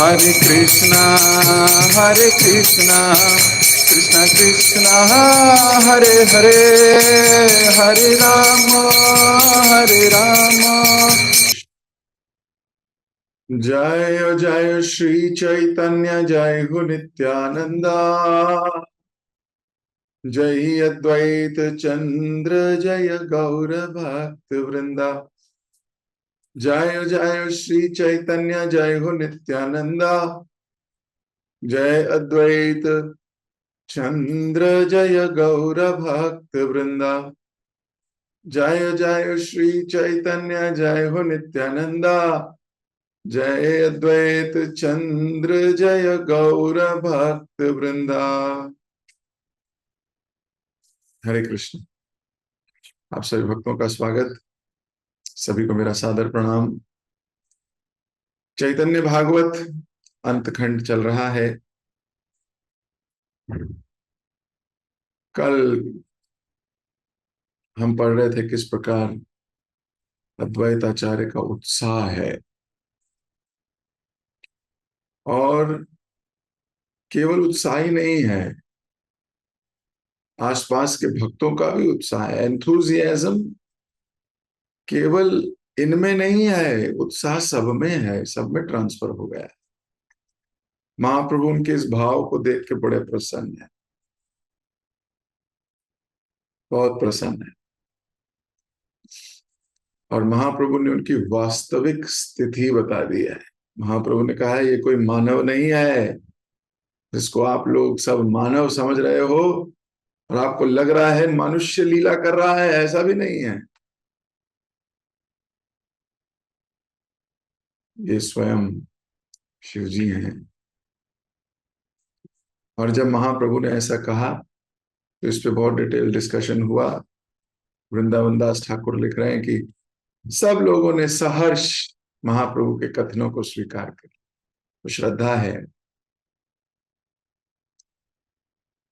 Hare Krishna, Hare Krishna, Krishna Krishna, Hare Hare, Hare Rama, Hare Rama. जय जय श्री चैतन्य जय हो नित्यानंदा, जय अद्वैत चंद्र जय गौर भक्त वृंदा। जय जय श्री चैतन्य जय हो नित्यानंदा, जय अद्वैत चंद्र जय गौर भक्त वृंदा। जय जय श्री चैतन्य जय हो नित्यानंदा, जय अद्वैत चंद्र जय गौर भक्त वृंदा। हरे कृष्ण। आप सभी भक्तों का स्वागत, सभी को मेरा सादर प्रणाम। चैतन्य भागवत अंतखंड चल रहा है। कल हम पढ़ रहे थे किस प्रकार अद्वैताचार्य का उत्साह है, और केवल उत्साह ही नहीं है, आसपास के भक्तों का भी उत्साह है। एंथुजियाज्म केवल इनमें नहीं है, उत्साह सब में है, सब में ट्रांसफर हो गया है। महाप्रभु उनके इस भाव को देख के बड़े प्रसन्न है, बहुत प्रसन्न है। और महाप्रभु ने उनकी वास्तविक स्थिति बता दी है। महाप्रभु ने कहा है ये कोई मानव नहीं है जिसको आप लोग सब मानव समझ रहे हो और आपको लग रहा है मनुष्य लीला कर रहा है, ऐसा भी नहीं है। ये स्वयं शिव जी हैं। और जब महाप्रभु ने ऐसा कहा तो इस पे बहुत डिटेल डिस्कशन हुआ। वृंदावन दास ठाकुर लिख रहे हैं कि सब लोगों ने सहर्ष महाप्रभु के कथनों को स्वीकार कर। तो श्रद्धा है,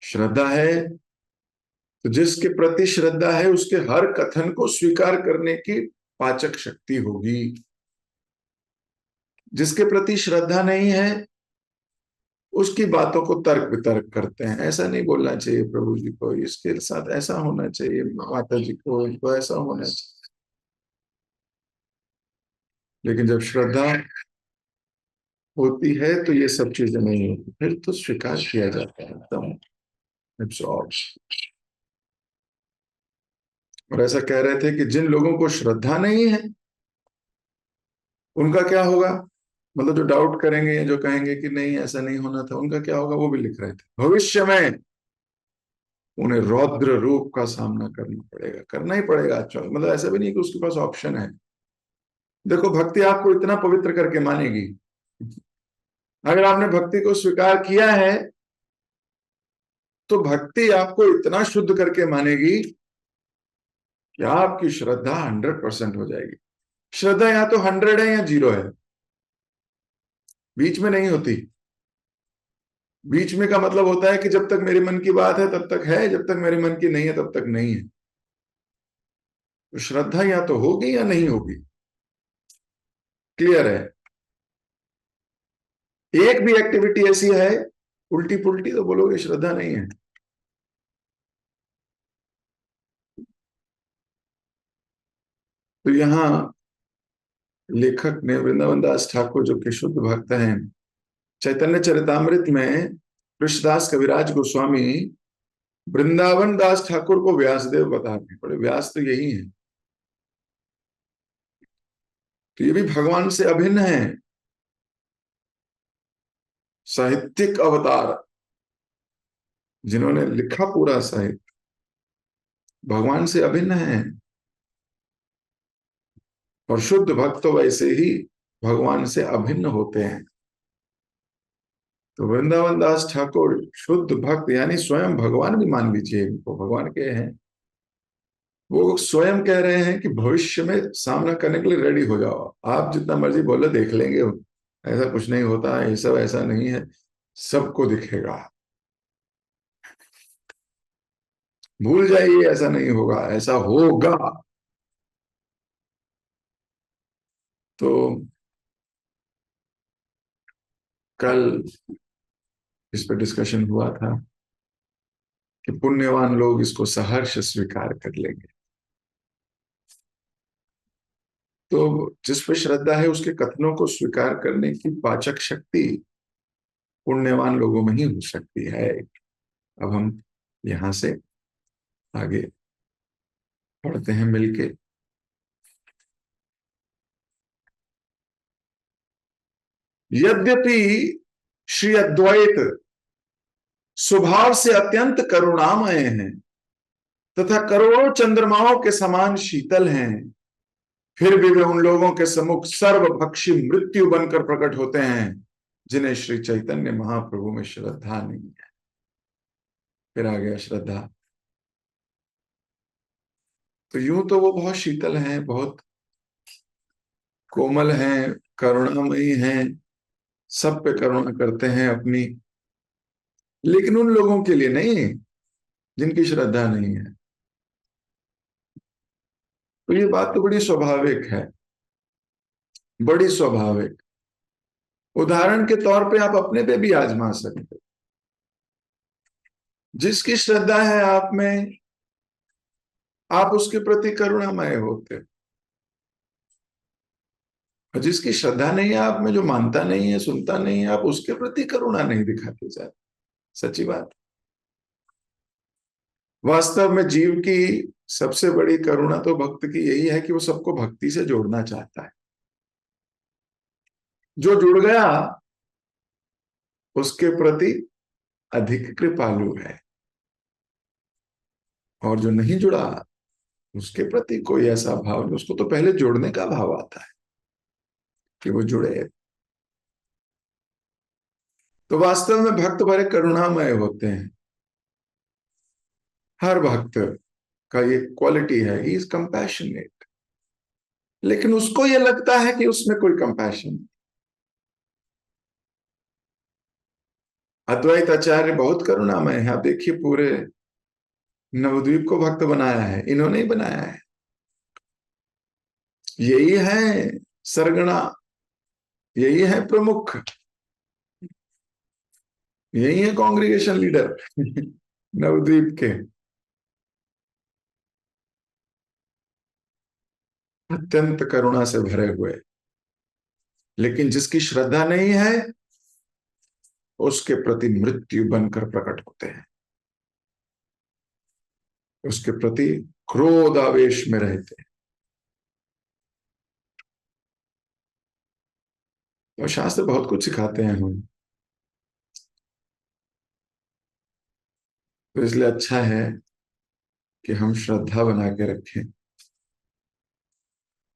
श्रद्धा है तो जिसके प्रति श्रद्धा है उसके हर कथन को स्वीकार करने की पाचक शक्ति होगी। जिसके प्रति श्रद्धा नहीं है उसकी बातों को तर्क वितर्क करते हैं। ऐसा नहीं बोलना चाहिए प्रभु जी को, इसके साथ ऐसा होना चाहिए, माता जी को इनको ऐसा होना चाहिए। लेकिन जब श्रद्धा होती है तो ये सब चीजें नहीं होती, फिर तो स्वीकार किया जाता है एकदम एब्सॉर्ब। और ऐसा कह रहे थे कि जिन लोगों को श्रद्धा नहीं है उनका क्या होगा, मतलब जो डाउट करेंगे या जो कहेंगे कि नहीं ऐसा नहीं होना था, उनका क्या होगा, वो भी लिख रहे थे। भविष्य में उन्हें रौद्र रूप का सामना करना पड़ेगा, करना ही पड़ेगा। अच्छा, मतलब ऐसा भी नहीं कि उसके पास ऑप्शन है। देखो, भक्ति आपको इतना पवित्र करके मानेगी, अगर आपने भक्ति को स्वीकार किया है तो भक्ति आपको इतना शुद्ध करके मानेगी कि आपकी श्रद्धा 100% हो जाएगी। श्रद्धा या तो 100 है या 0 है, बीच में नहीं होती। बीच में का मतलब होता है कि जब तक मेरे मन की बात है तब तक है, जब तक मेरे मन की नहीं है तब तक नहीं है। तो श्रद्धा या तो होगी या नहीं होगी, क्लियर है। एक भी एक्टिविटी ऐसी है उल्टी पुल्टी तो बोलोगे श्रद्धा नहीं है। तो यहां लेखक ने, वृंदावन दास ठाकुर जो कि शुद्ध भक्त हैं, चैतन्य चरितामृत में कृष्णदास कविराज गोस्वामी वृंदावन दास ठाकुर को व्यासदेव बताते पड़े। व्यास तो यही है, तो ये भी भगवान से अभिन्न है, साहित्यिक अवतार जिन्होंने लिखा पूरा साहित्य, भगवान से अभिन्न है। और शुद्ध भक्त तो वैसे ही भगवान से अभिन्न होते हैं। तो वृंदावन दास ठाकुर शुद्ध भक्त, यानी स्वयं भगवान भी मान लीजिए इनको, भगवान के हैं। वो स्वयं कह रहे हैं कि भविष्य में सामना करने के लिए रेडी हो जाओ, आप जितना मर्जी बोलो देख लेंगे, ऐसा कुछ नहीं होता, ये सब ऐसा नहीं है, सबको दिखेगा, भूल जाइए, ऐसा नहीं होगा, ऐसा होगा। तो कल इस पर डिस्कशन हुआ था कि पुण्यवान लोग इसको सहर्ष स्वीकार कर लेंगे। तो जिस पर श्रद्धा है उसके कथनों को स्वीकार करने की पाचक शक्ति पुण्यवान लोगों में ही हो सकती है। अब हम यहां से आगे पढ़ते हैं मिलके। यद्यपि श्री अद्वैत स्वभाव से अत्यंत करुणामय हैं तथा करोड़ों चंद्रमाओं के समान शीतल हैं, फिर भी वे उन लोगों के सम्मुख सर्वभक्षी मृत्यु बनकर प्रकट होते हैं जिन्हें श्री चैतन्य महाप्रभु में श्रद्धा नहीं है। फिर आ गया श्रद्धा। तो यूं तो वो बहुत शीतल हैं, बहुत कोमल हैं, करुणामयी हैं, सब पे करुणा करते हैं अपनी, लेकिन उन लोगों के लिए नहीं जिनकी श्रद्धा नहीं है। तो ये बात तो बड़ी स्वाभाविक है, बड़ी स्वाभाविक। उदाहरण के तौर पे आप अपने पे भी आजमा सकते हो। जिसकी श्रद्धा है आप में, आप उसके प्रति करुणामय होते हो। और जिसकी श्रद्धा नहीं है आप में, जो मानता नहीं है, सुनता नहीं है, आप उसके प्रति करुणा नहीं दिखाते जाते। सच्ची बात। वास्तव में जीव की सबसे बड़ी करुणा तो भक्त की यही है कि वो सबको भक्ति से जोड़ना चाहता है। जो जुड़ गया उसके प्रति अधिक कृपालु है, और जो नहीं जुड़ा उसके प्रति कोई ऐसा भाव नहीं। उसको तो पहले जोड़ने का भाव आता है कि वो जुड़े। तो वास्तव में भक्त बड़े करुणामय होते हैं। हर भक्त का ये क्वालिटी है, ही इज कंपैशनेट। लेकिन उसको ये लगता है कि उसमें कोई कंपैशन। अद्वैत आचार्य बहुत करुणामय है। आप देखिए पूरे नवद्वीप को भक्त बनाया है, इन्होंने ही बनाया है। यही है सरगना, यही है प्रमुख, यही है कांग्रीगेशन लीडर नवद्वीप के। अत्यंत करुणा से भरे हुए। लेकिन जिसकी श्रद्धा नहीं है उसके प्रति मृत्यु बनकर प्रकट होते हैं, उसके प्रति क्रोध आवेश में रहते हैं। तो शास्त्र बहुत कुछ सिखाते हैं हम, तो इसलिए अच्छा है कि हम श्रद्धा बना के रखें।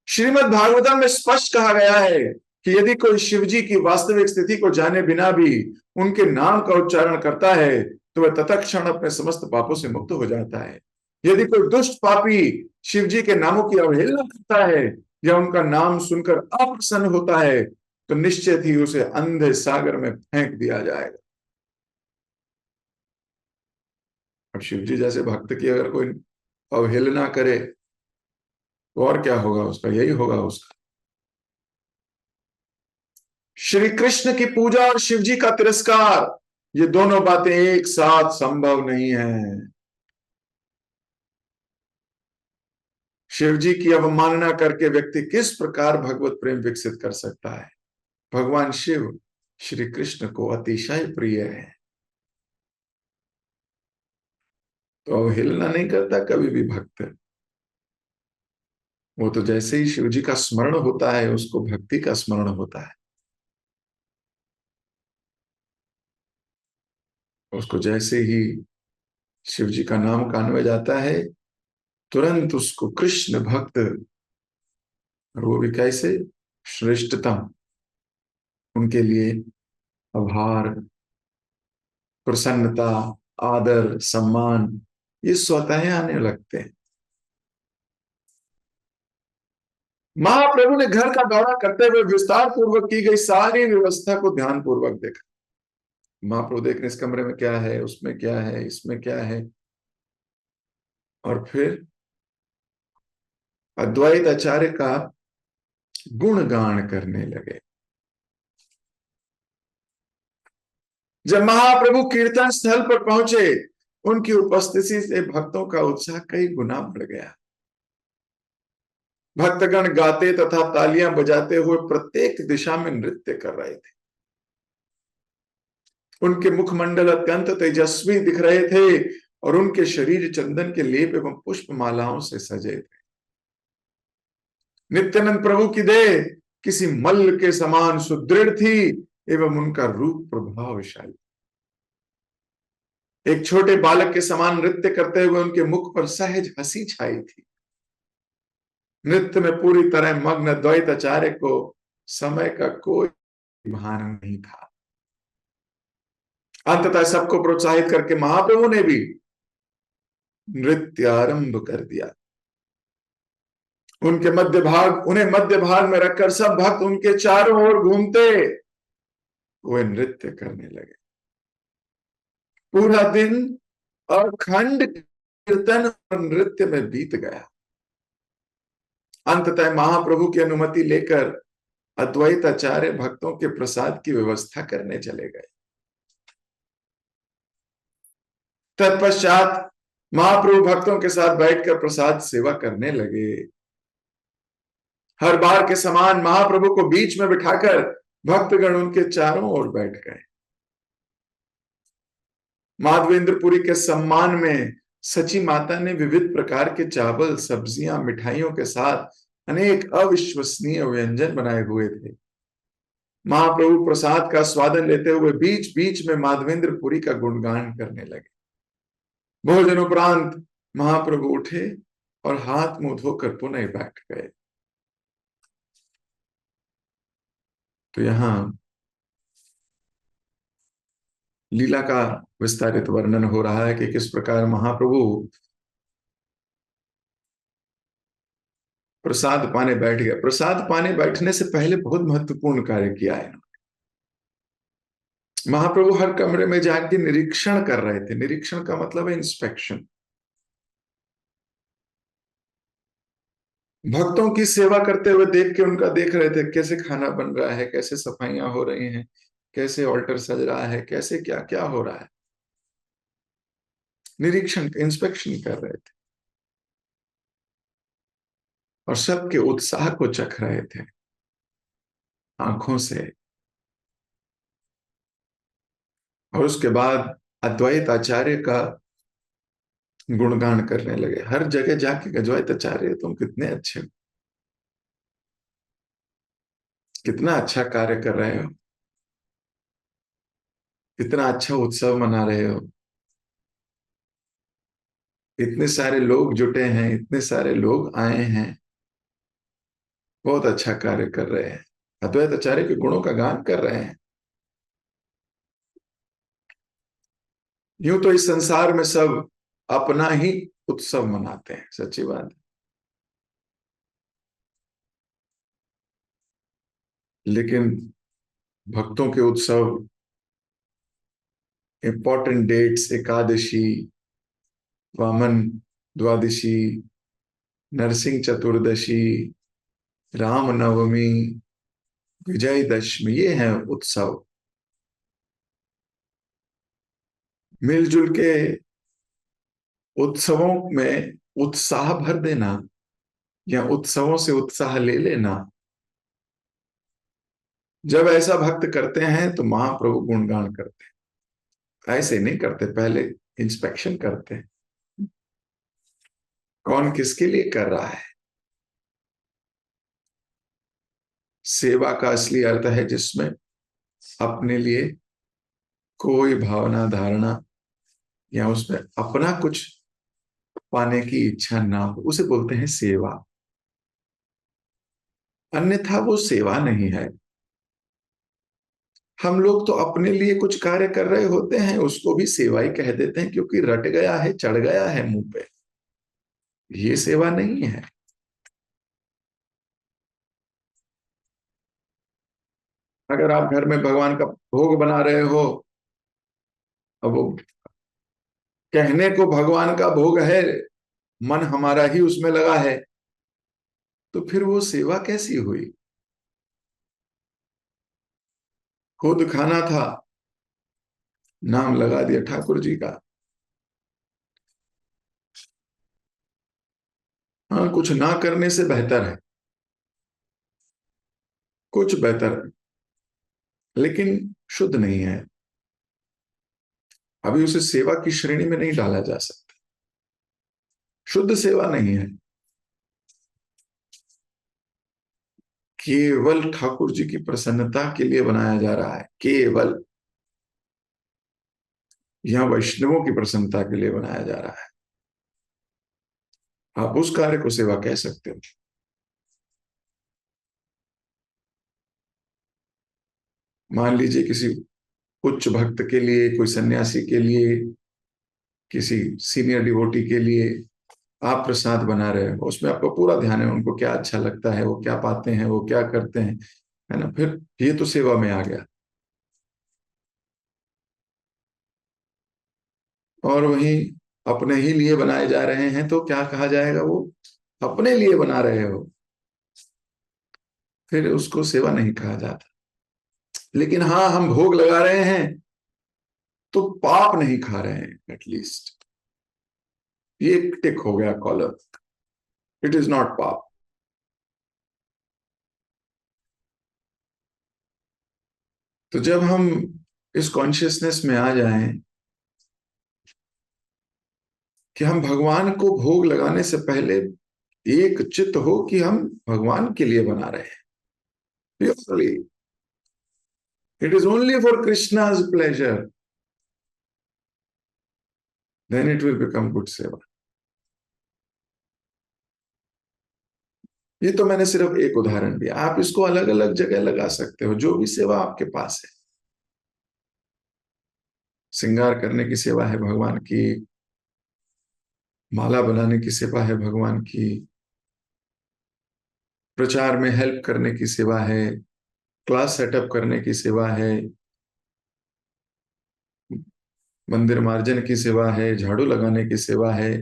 श्रीमद् भागवतम में स्पष्ट कहा गया है कि यदि कोई शिव जी की वास्तविक स्थिति को जाने बिना भी उनके नाम का उच्चारण करता है तो वह तत्क्षण अपने समस्त पापों से मुक्त हो जाता है। यदि कोई दुष्ट पापी शिव जी के नामों की अवहेलना करता है या उनका नाम सुनकर अप्रसन्न होता है तो निश्चित ही उसे अंधे सागर में फेंक दिया जाएगा। अब शिव जी जैसे भक्त की अगर कोई अवहेलना करे तो और क्या होगा उसका, यही होगा उसका। श्री कृष्ण की पूजा और शिव जी का तिरस्कार, ये दोनों बातें एक साथ संभव नहीं है। शिव जी की अवमानना करके व्यक्ति किस प्रकार भगवत प्रेम विकसित कर सकता है। भगवान शिव श्री कृष्ण को अतिशय प्रिय है, तो अवहेलना नहीं करता कभी भी भक्त। वो तो जैसे ही शिव जी का स्मरण होता है उसको भक्ति का स्मरण होता है, उसको जैसे ही शिव जी का नाम कान में जाता है तुरंत उसको कृष्ण भक्त, और वो भी कैसे, श्रेष्ठतम, उनके लिए आभार, प्रसन्नता, आदर, सम्मान, ये स्वतः ही आने लगते हैं। महाप्रभु ने घर का दौरा करते हुए विस्तार पूर्वक की गई सारी व्यवस्था को ध्यान पूर्वक देखा। महाप्रभु देखने इस कमरे में क्या है, उसमें क्या है, इसमें क्या है, और फिर अद्वैत आचार्य का गुणगान करने लगे। जब महाप्रभु कीर्तन स्थल पर पहुंचे, उनकी उपस्थिति से भक्तों का उत्साह कई गुना बढ़ गया। भक्तगण गाते तथा तालियां बजाते हुए प्रत्येक दिशा में नृत्य कर रहे थे। उनके मुखमंडल अत्यंत तेजस्वी दिख रहे थे और उनके शरीर चंदन के लेप एवं पुष्प मालाओं से सजे थे। नित्यानंद प्रभु की देह किसी मल्ल के समान सुदृढ़ थी एवं उनका रूप प्रभावशाली। एक छोटे बालक के समान नृत्य करते हुए उनके मुख पर सहज हंसी छाई थी। नृत्य में पूरी तरह मग्न द्वैताचार्य को समय का कोई भान नहीं था। अंततः सबको प्रोत्साहित करके महाप्रभु ने भी नृत्य आरंभ कर दिया। उन्हें मध्य भाग में रखकर सब भक्त उनके चारों ओर घूमते हुए नृत्य करने लगे। पूरा दिन अखंड कीर्तन और नृत्य में बीत गया। अंततः महाप्रभु की अनुमति लेकर अद्वैताचार्य भक्तों के प्रसाद की व्यवस्था करने चले गए। तत्पश्चात महाप्रभु भक्तों के साथ बैठकर प्रसाद सेवा करने लगे। हर बार के समान महाप्रभु को बीच में बिठाकर भक्तगण उनके चारों ओर बैठ गए। माधवेंद्रपुरी के सम्मान में सची माता ने विविध प्रकार के चावल, सब्जियां, मिठाइयों के साथ अनेक अविश्वसनीय व्यंजन बनाए हुए थे। महाप्रभु प्रसाद का स्वादन लेते हुए बीच बीच में माधवेंद्रपुरी का गुणगान करने लगे। भोजन उपरांत महाप्रभु उठे और हाथ मुंह धोकर पुनः बैठ गए। तो यहां लीला का विस्तारित वर्णन हो रहा है कि किस प्रकार महाप्रभु प्रसाद पाने बैठ गए। प्रसाद पाने बैठने से पहले बहुत महत्वपूर्ण कार्य किया है। महाप्रभु हर कमरे में जाके निरीक्षण कर रहे थे। निरीक्षण का मतलब है इंस्पेक्शन। भक्तों की सेवा करते हुए देख के उनका देख रहे थे कैसे खाना बन रहा है, कैसे सफाइयां हो रही हैं, कैसे ऑल्टर सज रहा है, कैसे क्या क्या हो रहा है। निरीक्षण, इंस्पेक्शन कर रहे थे और सबके उत्साह को चख रहे थे आंखों से। और उसके बाद अद्वैत आचार्य का गुणगान करने लगे। हर जगह जाके अद्वैत आचार्य तुम कितने अच्छे हो, कितना अच्छा कार्य कर रहे हो, कितना अच्छा उत्सव मना रहे हो, इतने सारे लोग जुटे हैं, इतने सारे लोग आए हैं, बहुत अच्छा कार्य कर रहे हैं। अद्वैत आचार्य के गुणों का गान कर रहे हैं। यूं तो इस संसार में सब अपना ही उत्सव मनाते हैं, सच्ची बात है। लेकिन भक्तों के उत्सव, इंपॉर्टेंट डेट्स, एकादशी, वामन द्वादशी, नरसिंह चतुर्दशी, राम नवमी, विजयदशमी, ये हैं उत्सव। मिलजुल के उत्सवों में उत्साह भर देना या उत्सवों से उत्साह ले लेना, जब ऐसा भक्त करते हैं तो महाप्रभु गुणगान करते हैं। ऐसे नहीं करते, पहले इंस्पेक्शन करते हैं कौन किसके लिए कर रहा है। सेवा का असली अर्थ है जिसमें अपने लिए कोई भावना, धारणा या उसमें अपना कुछ पाने की इच्छा ना हो, उसे बोलते हैं सेवा। अन्यथा वो सेवा नहीं है। हम लोग तो अपने लिए कुछ कार्य कर रहे होते हैं, उसको भी सेवा ही कह देते हैं क्योंकि रट गया है, चढ़ गया है मुंह पे। ये सेवा नहीं है। अगर आप घर में भगवान का भोग बना रहे हो, अब वो कहने को भगवान का भोग है, मन हमारा ही उसमें लगा है, तो फिर वो सेवा कैसी हुई। खुद खाना था, नाम लगा दिया ठाकुर जी का। हाँ, कुछ ना करने से बेहतर है, कुछ बेहतर है, लेकिन शुद्ध नहीं है। अभी उसे सेवा की श्रेणी में नहीं डाला जा सकता, शुद्ध सेवा नहीं है। केवल ठाकुर जी की प्रसन्नता के लिए बनाया जा रहा है, केवल यह वैष्णवों की प्रसन्नता के लिए बनाया जा रहा है। आप उस कार्य को सेवा कह सकते हो। मान लीजिए किसी उच्च भक्त के लिए, कोई सन्यासी के लिए, किसी सीनियर डिवोटी के लिए आप प्रसाद बना रहे हो, उसमें आपका पूरा ध्यान है उनको क्या अच्छा लगता है, वो क्या पाते हैं, वो क्या करते हैं, है ना, फिर ये तो सेवा में आ गया। और वहीं अपने ही लिए बनाए जा रहे हैं तो क्या कहा जाएगा, वो अपने लिए बना रहे हो, फिर उसको सेवा नहीं कहा जाता। लेकिन हाँ, हम भोग लगा रहे हैं तो पाप नहीं खा रहे हैं, एटलीस्ट ये टिक हो गया कॉलम, इट इज नॉट पाप। तो जब हम इस कॉन्शियसनेस में आ जाएं कि हम भगवान को भोग लगाने से पहले एक चित्त हो कि हम भगवान के लिए बना रहे हैं, purely, it is only for Krishna's pleasure, then it will become good seva. ये तो मैंने सिर्फ एक उदाहरण दिया, आप इसको अलग अलग जगह लगा सकते हो, जो भी सेवा आपके पास है। श्रृंगार करने की सेवा है भगवान की, माला बनाने की सेवा है भगवान की, प्रचार में हेल्प करने की सेवा है, क्लास सेटअप करने की सेवा है, मंदिर मार्जन की सेवा है, झाड़ू लगाने की सेवा है,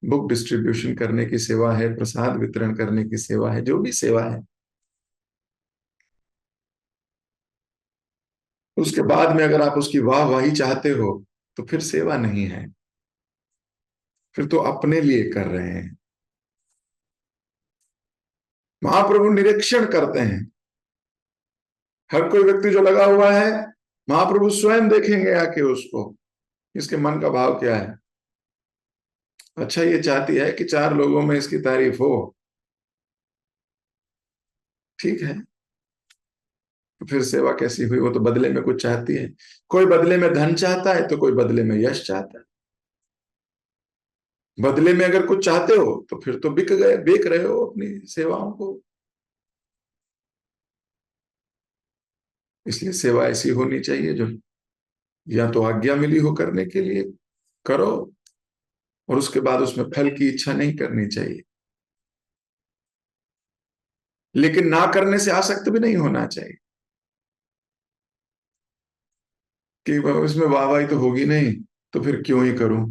बुक डिस्ट्रीब्यूशन करने की सेवा है, प्रसाद वितरण करने की सेवा है, जो भी सेवा है। उसके बाद में अगर आप उसकी वाह वाही चाहते हो तो फिर सेवा नहीं है, फिर तो अपने लिए कर रहे हैं। महाप्रभु निरीक्षण करते हैं, हर कोई व्यक्ति जो लगा हुआ है, महाप्रभु स्वयं देखेंगे आके उसको, इसके मन का भाव क्या है। अच्छा, ये चाहती है कि चार लोगों में इसकी तारीफ हो, ठीक है, तो फिर सेवा कैसी हुई, वो तो बदले में कुछ चाहती है। कोई बदले में धन चाहता है तो कोई बदले में यश चाहता है। बदले में अगर कुछ चाहते हो तो फिर तो बिक गए, बेच रहे हो अपनी सेवाओं को। इसलिए सेवा ऐसी होनी चाहिए जो या तो आज्ञा मिली हो करने के लिए करो, और उसके बाद उसमें फल की इच्छा नहीं करनी चाहिए, लेकिन ना करने से आसक्त भी नहीं होना चाहिए कि इसमें वाहवाही तो होगी नहीं, तो फिर क्यों ही करूं,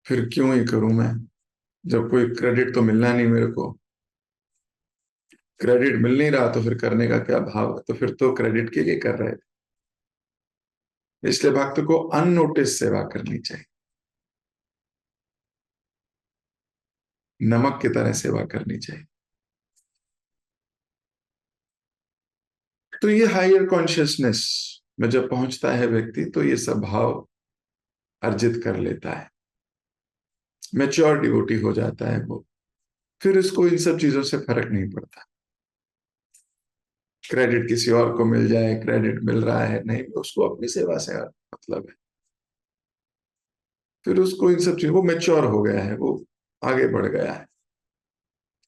फिर क्यों ही करूं मैं, जब कोई क्रेडिट तो मिलना नहीं मेरे को, क्रेडिट मिल नहीं रहा तो फिर करने का क्या भाव है, तो फिर तो क्रेडिट के लिए कर रहे थे। इसलिए भक्त को अननोटिस सेवा करनी चाहिए, नमक की तरह सेवा करनी चाहिए। तो ये हायर कॉन्शियसनेस में जब पहुंचता है व्यक्ति तो ये सब भाव अर्जित कर लेता है, मैच्योर डिवोटी हो जाता है वो। फिर उसको इन सब चीजों से फर्क नहीं पड़ता, क्रेडिट किसी और को मिल जाए, क्रेडिट मिल रहा है नहीं, उसको अपनी सेवा से मतलब है। फिर उसको इन सब चीजों, वो मैच्योर हो गया है, वो आगे बढ़ गया है।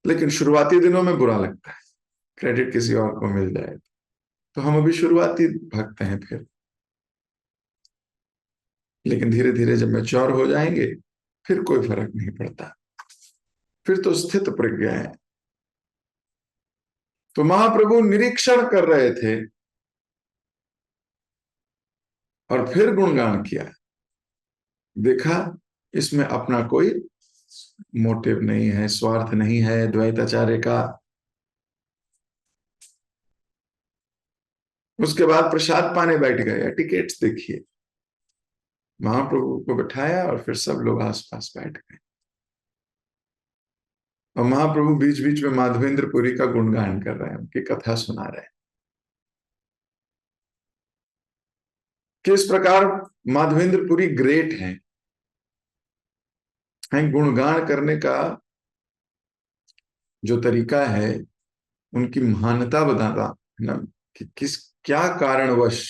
लेकिन शुरुआती दिनों में बुरा लगता है, क्रेडिट किसी और को मिल जाए, तो हम अभी शुरुआती भक्त हैं फिर। लेकिन धीरे धीरे जब मैच्योर हो जाएंगे फिर कोई फर्क नहीं पड़ता, फिर तो स्थित प्रज्ञा है। तो महाप्रभु निरीक्षण कर रहे थे और फिर गुणगान किया, देखा इसमें अपना कोई मोटिव नहीं है, स्वार्थ नहीं है द्वैताचार्य का, उसके बाद प्रसाद पाने बैठ गए। टिकट्स देखिए, महाप्रभु को बिठाया और फिर सब लोग आसपास बैठ गए और महाप्रभु बीच बीच में माधवेंद्रपुरी का गुणगान कर रहे हैं, उनकी कथा सुना रहे हैं किस प्रकार माधवेंद्रपुरी ग्रेट हैं। गुणगान करने का जो तरीका है, उनकी महानता बताता है ना, कि किस क्या कारणवश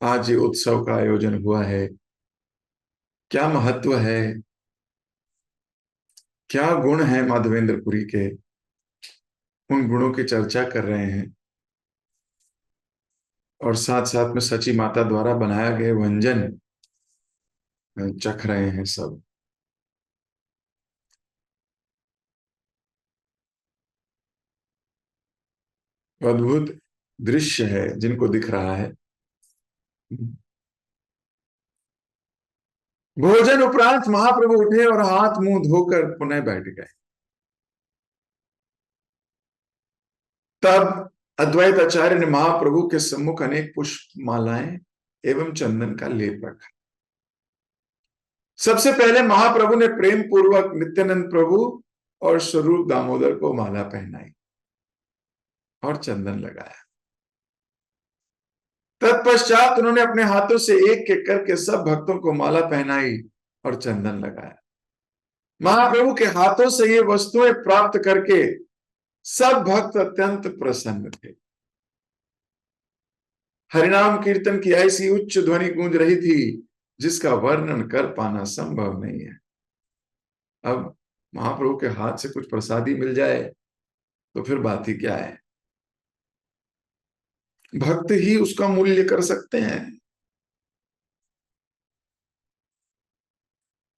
आज ये उत्सव का आयोजन हुआ है, क्या महत्व है, क्या गुण है माधवेंद्रपुरी के, उन गुणों की चर्चा कर रहे हैं और साथ साथ में सची माता द्वारा बनाया गए व्यंजन चख रहे हैं सब। अद्भुत दृश्य है जिनको दिख रहा है। भोजन उपरांत महाप्रभु उठे और हाथ मुंह धोकर पुनः बैठ गए। तब अद्वैत आचार्य ने महाप्रभु के सम्मुख अनेक पुष्प मालाएं एवं चंदन का लेप रखा। सबसे पहले महाप्रभु ने प्रेम पूर्वक नित्यानंद प्रभु और स्वरूप दामोदर को माला पहनाई और चंदन लगाया। तत्पश्चात उन्होंने अपने हाथों से एक एक करके सब भक्तों को माला पहनाई और चंदन लगाया। महाप्रभु के हाथों से ये वस्तुएं प्राप्त करके सब भक्त अत्यंत प्रसन्न थे। हरिनाम कीर्तन की ऐसी उच्च ध्वनि गूंज रही थी जिसका वर्णन कर पाना संभव नहीं है। अब महाप्रभु के हाथ से कुछ प्रसादी मिल जाए तो फिर बात ही क्या है। भक्त ही उसका मूल्य कर सकते हैं।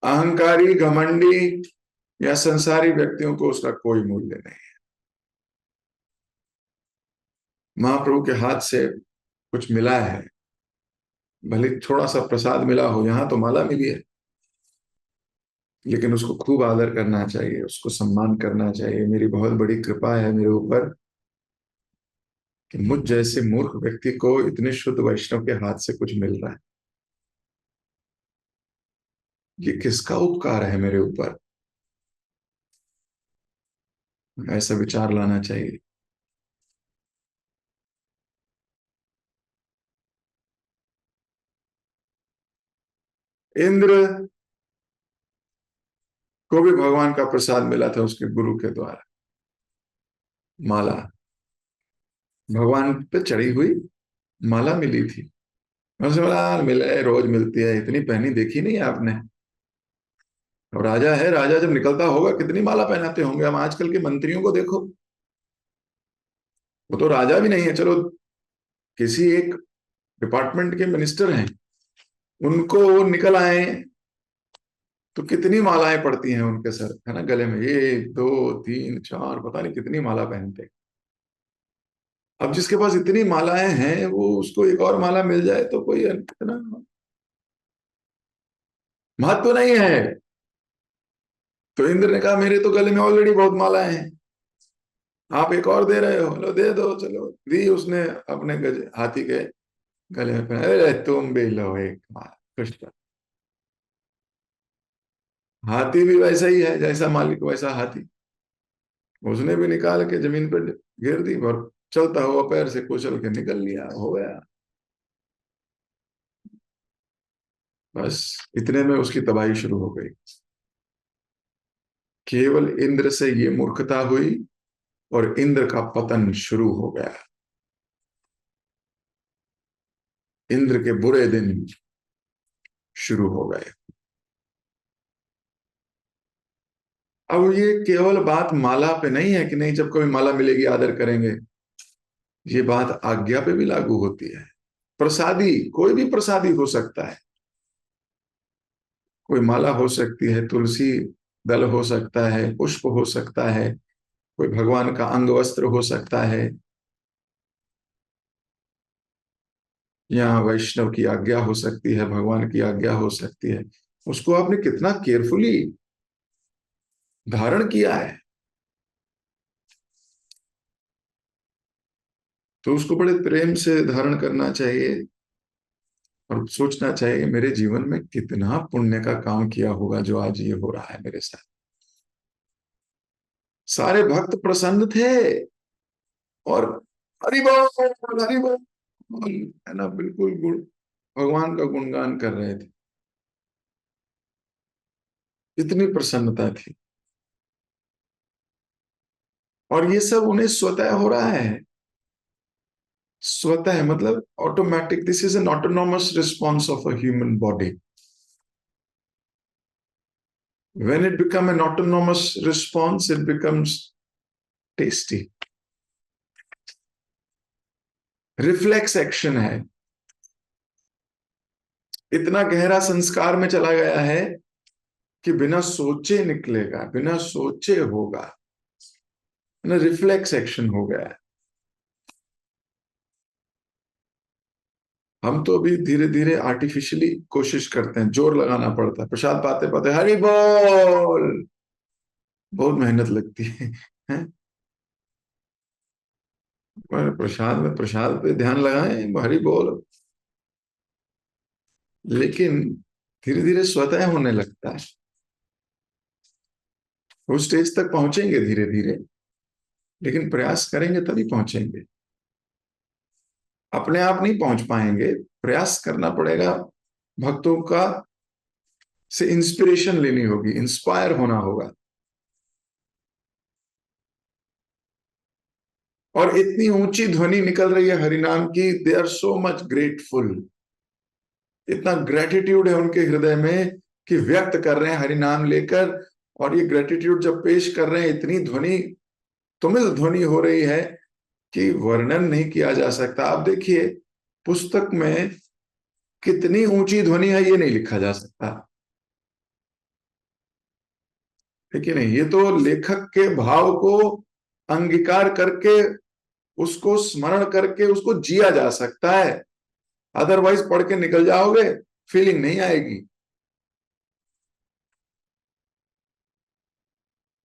अहंकारी, घमंडी या संसारी व्यक्तियों को उसका कोई मूल्य नहीं है। महाप्रभु के हाथ से कुछ मिला है, भले थोड़ा सा प्रसाद मिला हो, यहां तो माला मिली है, लेकिन उसको खूब आदर करना चाहिए, उसको सम्मान करना चाहिए। मेरी बहुत बड़ी कृपा है मेरे ऊपर कि मुझ जैसे मूर्ख व्यक्ति को इतने शुद्ध वैष्णव के हाथ से कुछ मिल रहा है। ये किसका उपकार है मेरे ऊपर, ऐसा विचार लाना चाहिए। इंद्र को भी भगवान का प्रसाद मिला था उसके गुरु के द्वारा, माला भगवान पे चढ़ी हुई माला मिली थी। उसने बोला मिले, रोज मिलती है, इतनी पहनी देखी नहीं आपने। अब राजा है, राजा जब निकलता होगा कितनी माला पहनाते होंगे। हम आजकल के मंत्रियों को देखो, वो तो राजा भी नहीं है, चलो किसी एक डिपार्टमेंट के मिनिस्टर हैं, उनको वो निकल आए तो कितनी मालाएं पड़ती हैं उनके सर, है ना, गले में 1 2 3 4 पता नहीं कितनी माला पहनते। अब जिसके पास इतनी मालाएं हैं वो उसको एक और माला मिल जाए तो कोई इतना महत्व नहीं है। तो इंद्र ने कहा मेरे तो गले में ऑलरेडी बहुत मालाएं हैं, आप एक और दे रहे हो, लो दे दो। चलो दी उसने अपने हाथी के गले में पहना। अरे तुम भी लो एक माला, कृष्ण। हाथी भी वैसा ही है, जैसा मालिक वैसा हाथी। उसने भी निकाल के जमीन पर गिर दी और चलता हुआ पैर से कुचल के निकल लिया, हो गया। बस इतने में उसकी तबाही शुरू हो गई। केवल इंद्र से ये मूर्खता हुई और इंद्र का पतन शुरू हो गया। इंद्र के बुरे दिन शुरू हो गए। अब ये केवल बात माला पे नहीं है कि नहीं जब कभी माला मिलेगी आदर करेंगे। ये बात आज्ञा पे भी लागू होती है। प्रसादी, कोई भी प्रसादी हो सकता है। कोई माला हो सकती है, तुलसी दल हो सकता है, पुष्प हो सकता है, कोई भगवान का अंग वस्त्र हो सकता है, या वैष्णव की आज्ञा हो सकती है, भगवान की आज्ञा हो सकती है। उसको आपने कितना केयरफुली धारण किया है। तो उसको बड़े प्रेम से धारण करना चाहिए और सोचना चाहिए मेरे जीवन में कितना पुण्य का काम किया होगा जो आज ये हो रहा है मेरे साथ। सारे भक्त प्रसन्न थे और हरि बोल हरि बोल है ना, बिल्कुल गुण भगवान का गुणगान कर रहे थे। इतनी प्रसन्नता थी और ये सब उन्हें स्वतः हो रहा है। स्वतः मतलब automatic, this is an autonomous response of a human body. When it become an autonomous response, it becomes tasty. Reflex action है, इतना गहरा संस्कार में चला गया है कि बिना सोचे निकलेगा, बिना सोचे होगा ना, रिफ्लेक्स एक्शन हो गया है। हम तो अभी धीरे धीरे आर्टिफिशियली कोशिश करते हैं, जोर लगाना पड़ता है, प्रसाद पाते पाते हरि बोल, बहुत मेहनत लगती है? प्रसाद में, प्रसाद पे ध्यान लगाएं, हरि बोल, लेकिन धीरे धीरे स्वतः होने लगता है। वो स्टेज तक पहुंचेंगे धीरे धीरे, लेकिन प्रयास करेंगे तभी पहुंचेंगे। अपने आप नहीं पहुंच पाएंगे, प्रयास करना पड़ेगा। भक्तों का से इंस्पिरेशन लेनी होगी, इंस्पायर होना होगा। और इतनी ऊंची ध्वनि निकल रही है हरिनाम की, they are so much grateful. इतना ग्रेटिट्यूड है उनके हृदय में कि व्यक्त कर रहे हैं हरिनाम लेकर। और ये ग्रेटिट्यूड जब पेश कर रहे हैं, इतनी ध्वनि, तुमिल ध्वनि हो रही है कि वर्णन नहीं किया जा सकता। आप देखिए पुस्तक में कितनी ऊंची ध्वनि है, ये नहीं लिखा जा सकता, ठीक है नहीं? ये तो लेखक के भाव को अंगीकार करके, उसको स्मरण करके उसको जिया जा सकता है। अदरवाइज पढ़ के निकल जाओगे, फीलिंग नहीं आएगी।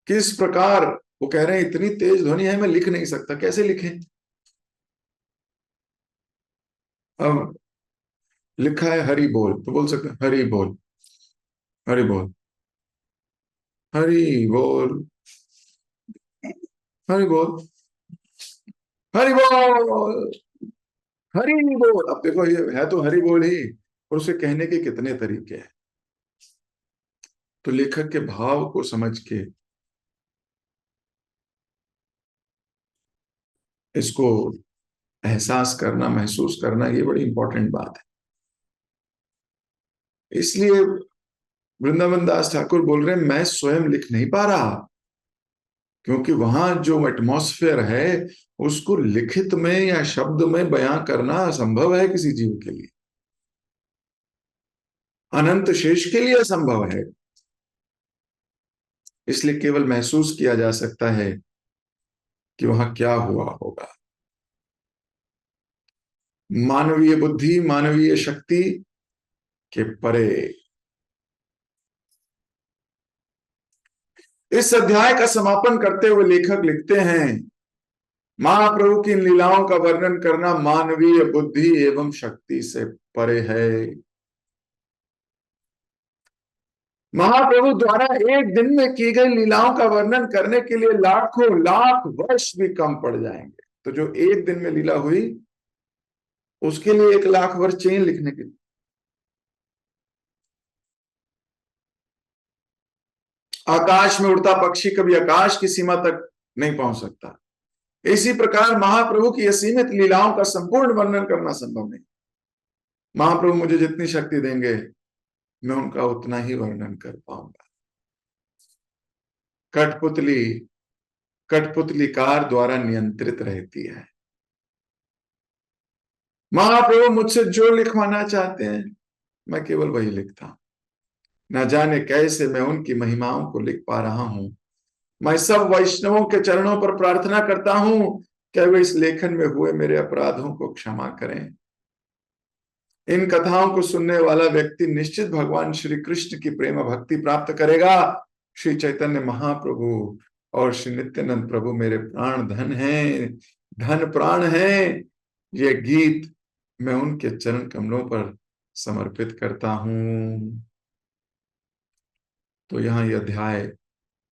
किस प्रकार वो कह रहे हैं, इतनी तेज ध्वनि है मैं लिख नहीं सकता, कैसे लिखें? अब लिखा है हरि बोल, तो बोल सकते हैं हरि बोल, हरि बोल, हरि बोल, हरि बोल, हरि बोल, हरि बोल। अब देखो ये है तो हरि बोल ही, और उसे कहने के कितने तरीके हैं। तो लेखक के भाव को समझ के इसको एहसास करना, महसूस करना, ये बड़ी इंपॉर्टेंट बात है। इसलिए वृंदावन दास ठाकुर बोल रहे हैं मैं स्वयं लिख नहीं पा रहा, क्योंकि वहां जो एटमॉस्फेयर है उसको लिखित में या शब्द में बयां करना असंभव है किसी जीव के लिए, अनंत शेष के लिए असंभव है। इसलिए केवल महसूस किया जा सकता है कि वहां क्या हुआ होगा। मानवीय बुद्धि, मानवीय शक्ति के परे। इस अध्याय का समापन करते हुए लेखक लिखते हैं, महाप्रभु की इन लीलाओं का वर्णन करना मानवीय बुद्धि एवं शक्ति से परे है। महाप्रभु द्वारा एक दिन में की गई लीलाओं का वर्णन करने के लिए लाखों लाख वर्ष भी कम पड़ जाएंगे। तो जो एक दिन में लीला हुई, उसके लिए 1,00,000 वर्ष चाहिए लिखने के लिए। आकाश में उड़ता पक्षी कभी आकाश की सीमा तक नहीं पहुंच सकता। इसी प्रकार महाप्रभु की असीमित लीलाओं का संपूर्ण वर्णन करना संभव नहीं। महाप्रभु मुझे जितनी शक्ति देंगे, मैं उनका उतना ही वर्णन कर पाऊंगा। कठपुतली कठपुतलिकार द्वारा नियंत्रित रहती है। महाप्रभु मुझसे जो लिखवाना चाहते हैं, मैं केवल वही लिखता हूं। न जाने कैसे मैं उनकी महिमाओं को लिख पा रहा हूं। मैं सब वैष्णवों के चरणों पर प्रार्थना करता हूं कि वे इस लेखन में हुए मेरे अपराधों को क्षमा करें। इन कथाओं को सुनने वाला व्यक्ति निश्चित भगवान श्री कृष्ण की प्रेम भक्ति प्राप्त करेगा। श्री चैतन्य महाप्रभु और श्री नित्यानंद प्रभु मेरे प्राण धन हैं, धन प्राण है ये गीत, मैं उनके चरण कमलों पर समर्पित करता हूं। तो यहाँ यह अध्याय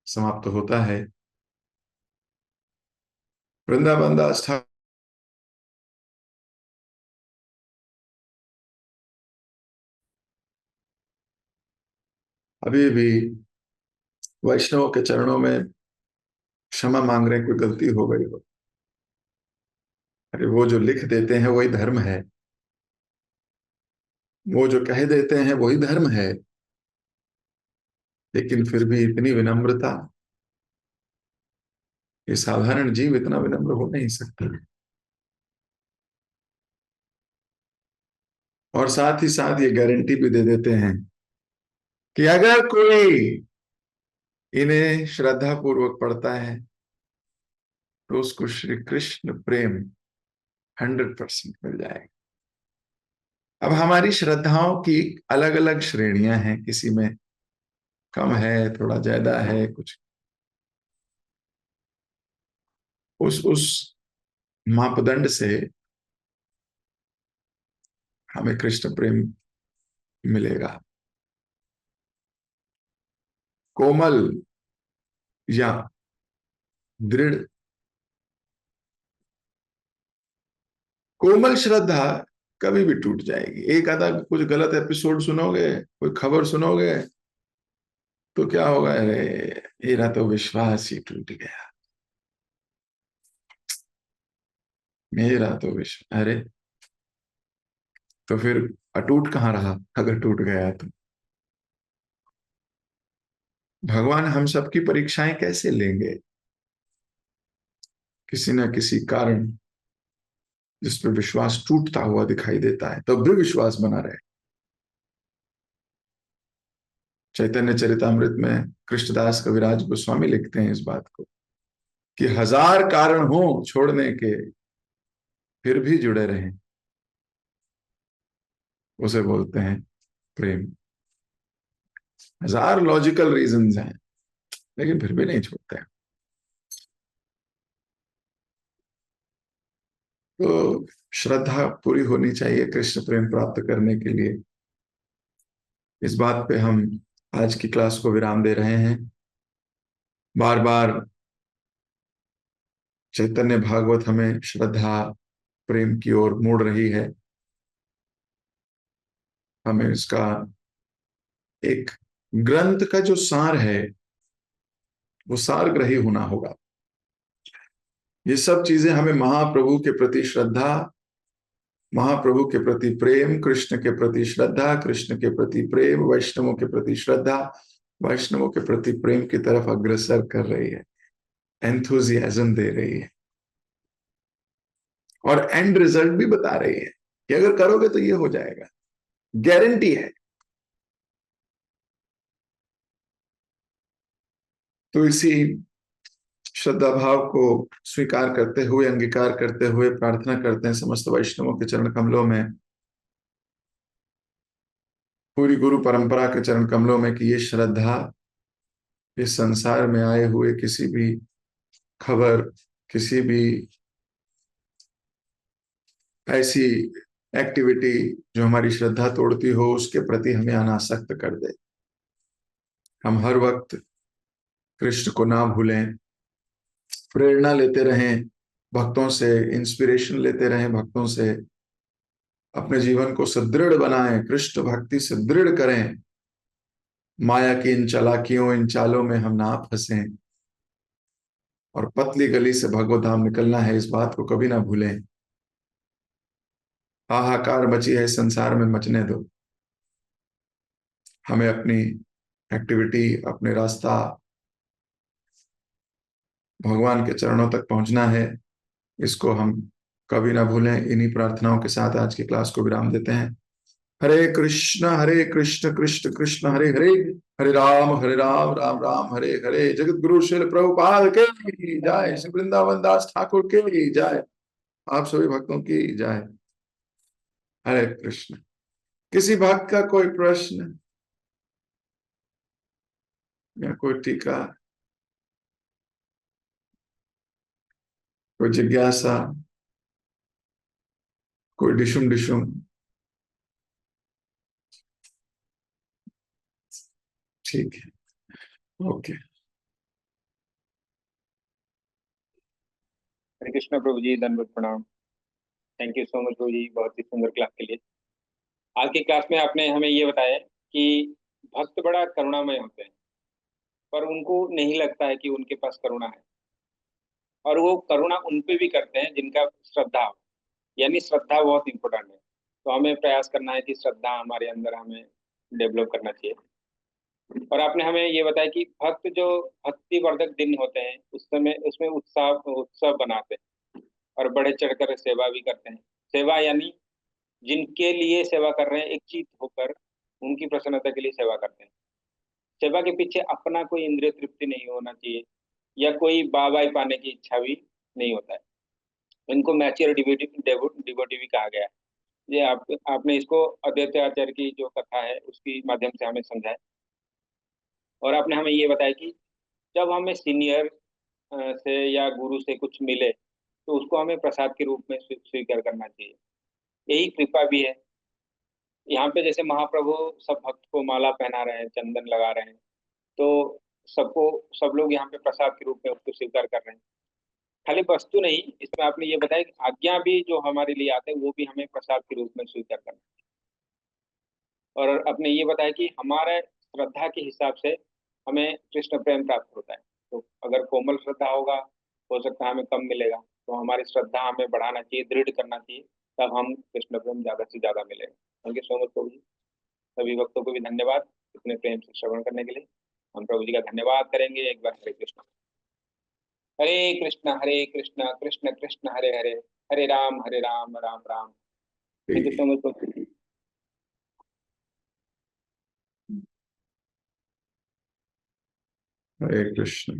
समाप्त होता है। वृंदावन दास ठाकुर अभी भी वैष्णव के चरणों में क्षमा मांग रहे हैं, कोई गलती हो गई हो। अरे वो जो लिख देते हैं वही धर्म है, वो जो कह देते हैं वही धर्म है, लेकिन फिर भी इतनी विनम्रता, ये साधारण जीव इतना विनम्र हो नहीं सकता। और साथ ही साथ ये गारंटी भी दे देते हैं कि अगर कोई इन्हें श्रद्धा पूर्वक पढ़ता है तो उसको श्री कृष्ण प्रेम 100% मिल जाएगा। अब हमारी श्रद्धाओं की अलग अलग श्रेणियां हैं, किसी में कम है, थोड़ा ज्यादा है, कुछ उस मापदंड से हमें कृष्ण प्रेम मिलेगा। कोमल या दृढ़, कोमल श्रद्धा कभी भी टूट जाएगी। एक आधा कुछ गलत एपिसोड सुनोगे, कोई खबर सुनोगे तो क्या होगा, अरे मेरा तो विश्वास ही टूट गया, मेरा तो विश्वास, अरे तो फिर अटूट कहाँ रहा अगर टूट गया तो। भगवान हम सबकी परीक्षाएं कैसे लेंगे? किसी न किसी कारण जिस पर विश्वास टूटता हुआ दिखाई देता है, तो भी विश्वास बना रहे। चैतन्य चरितामृत में कृष्णदास कविराज गोस्वामी लिखते हैं इस बात को कि हजार कारण हो छोड़ने के, फिर भी जुड़े रहें, उसे बोलते हैं प्रेम। हजार लॉजिकल रीजंस हैं, लेकिन फिर भी नहीं छोड़ते हैं। तो श्रद्धा पूरी होनी चाहिए कृष्ण प्रेम प्राप्त करने के लिए। इस बात पे हम आज की क्लास को विराम दे रहे हैं। बार बार चैतन्य भागवत हमें श्रद्धा प्रेम की ओर मोड़ रही है। हमें इसका एक ग्रंथ का जो सार है वो सारग्रही होना होगा। ये सब चीजें हमें महाप्रभु के प्रति श्रद्धा, महाप्रभु के प्रति प्रेम, कृष्ण के प्रति श्रद्धा, कृष्ण के प्रति प्रेम, वैष्णवों के प्रति श्रद्धा, वैष्णवों के प्रति प्रेम की तरफ अग्रसर कर रही है, एंथुजियाज्म दे रही है, और एंड रिजल्ट भी बता रही है कि अगर करोगे तो ये हो जाएगा, गारंटी है। तो इसी श्रद्धा भाव को स्वीकार करते हुए, अंगीकार करते हुए प्रार्थना करते हैं समस्त वैष्णवों के चरण कमलों में, पूरी गुरु परंपरा के चरण कमलों में, कि ये श्रद्धा इस संसार में आए हुए किसी भी खबर, किसी भी ऐसी एक्टिविटी जो हमारी श्रद्धा तोड़ती हो, उसके प्रति हमें अनासक्त कर दे। हम हर वक्त कृष्ण को ना भूलें, प्रेरणा लेते रहें भक्तों से, इंस्पिरेशन लेते रहें भक्तों से, अपने जीवन को सुदृढ़ बनाएं, कृष्ण भक्ति से दृढ़ करें। माया की इन चालाकियों, इन चालों में हम ना फंसें, और पतली गली से भगवत धाम निकलना है, इस बात को कभी ना भूलें। हाहाकार मची है संसार में, मचने दो। हमें अपनी एक्टिविटी, अपने रास्ता भगवान के चरणों तक पहुंचना है, इसको हम कभी ना भूलें। इन्हीं प्रार्थनाओं के साथ आज की क्लास को विराम देते हैं। हरे कृष्ण कृष्ण कृष्ण हरे हरे, हरे राम राम राम हरे हरे। जगत गुरु श्रील प्रभुपाद के जय, श्री वृंदावन दास ठाकुर के जय, आप सभी भक्तों की जय। हरे कृष्ण। किसी भक्त का कोई प्रश्न या कोई टीका? कोई जिज्ञासा, कोई डिशुम डिशुम? ठीक है, ओके। हरे कृष्णा प्रभु जी, दंडवत प्रणाम। थैंक यू सो मच प्रभु जी, बहुत ही सुंदर क्लास के लिए। आज की क्लास में आपने हमें ये बताया कि भक्त बड़ा करुणामय होते हैं, पर उनको नहीं लगता है कि उनके पास करुणा है, और वो करुणा उन पे भी करते हैं जिनका श्रद्धा हो। यानी श्रद्धा बहुत इंपॉर्टेंट है। तो हमें प्रयास करना है कि श्रद्धा हमारे अंदर हमें डेवलप करना चाहिए। और आपने हमें ये बताया कि भक्त जो भक्ति वर्धक दिन होते हैं उस समय उसमें उत्साह उत्सव बनाते हैं और बढ़े चढ़कर सेवा भी करते हैं। सेवा यानी जिनके लिए सेवा कर रहे हैं एक चित होकर उनकी प्रसन्नता के लिए सेवा करते हैं। सेवा के पीछे अपना कोई इंद्रिय तृप्ति नहीं होना चाहिए या कोई वाहवाही पाने की इच्छा भी नहीं होता है। इनको मैच्योर डिवोटी भी कहा गया है। ये आपने इसको अद्वैत आचार्य की जो कथा है उसकी माध्यम से हमें समझाया। और आपने हमें ये बताया कि जब हमें सीनियर से या गुरु से कुछ मिले तो उसको हमें प्रसाद के रूप में स्वीकार करना चाहिए। यही कृपा भी है। यहाँ पे जैसे महाप्रभु सब भक्त को माला पहना रहे हैं, चंदन लगा रहे हैं, तो सबको सब लोग यहाँ पे प्रसाद के रूप में उसको स्वीकार कर रहे हैं। खाली वस्तु नहीं, इसमें आपने ये बताया कि आज्ञा भी जो हमारे लिए आते हैं वो भी हमें प्रसाद के रूप में स्वीकार करना है। और आपने ये बताया कि हमारे श्रद्धा के हिसाब से हमें कृष्ण प्रेम प्राप्त होता है। तो अगर कोमल श्रद्धा होगा हो सकता है हमें कम मिलेगा, तो हमारी श्रद्धा हमें बढ़ाना चाहिए, दृढ़ करना चाहिए, तब हम कृष्ण प्रेम ज्यादा से ज्यादा मिलेगा। थैंक यू सो मच प्रभु जी। सभी भक्तों को भी धन्यवाद इतने प्रेम से श्रवण करने के लिए। हम प्रभु जी का धन्यवाद करेंगे एक बार। हरे कृष्ण कृष्ण कृष्ण हरे हरे, हरे राम राम राम। थैंक यू ठीक। सो मच प्रभु जी। हरे कृष्ण।